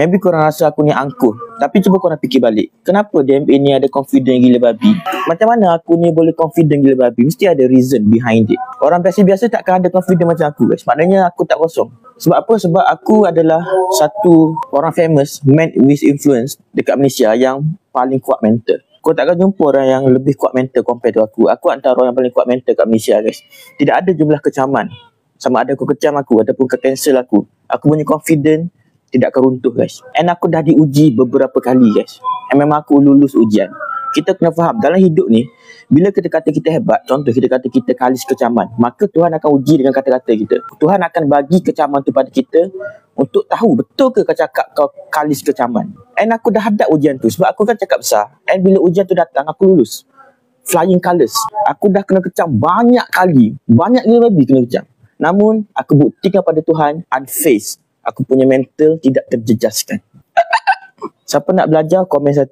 Maybe korang rasa aku ni angkuh, tapi cuba korang fikir balik. Kenapa DMA ni ada confident gila babi? Macam mana aku ni boleh confident gila babi? Mesti ada reason behind it. Orang biasa-biasa takkan ada confident macam aku, guys. Maknanya aku tak kosong. Sebab apa? Sebab aku adalah satu orang famous, man with influence dekat Malaysia yang paling kuat mental. Kau takkan jumpa orang yang lebih kuat mental compare tu aku. Aku antara orang yang paling kuat mental kat Malaysia, guys. Tidak ada jumlah kecaman. Sama ada kau kecam aku ataupun kau cancel aku, aku punya confident tidak akan runtuh, guys. And aku dah diuji beberapa kali, guys. And memang aku lulus ujian. Kita kena faham, dalam hidup ni, bila kita kata kita hebat, contoh kita kata kita kalis kecaman, maka Tuhan akan uji dengan kata-kata kita. Tuhan akan bagi kecaman tu pada kita untuk tahu betul ke kau cakap kau kalis kecaman. And aku dah hadap ujian tu sebab aku kan cakap besar. And bila ujian tu datang, aku lulus. Flying colours. Aku dah kena kecam banyak kali. Banyak gila babi kena kecam. Namun, aku buktikan pada Tuhan, unfazed. Aku punya mental tidak terjejaskan. Siapa nak belajar, komen 1.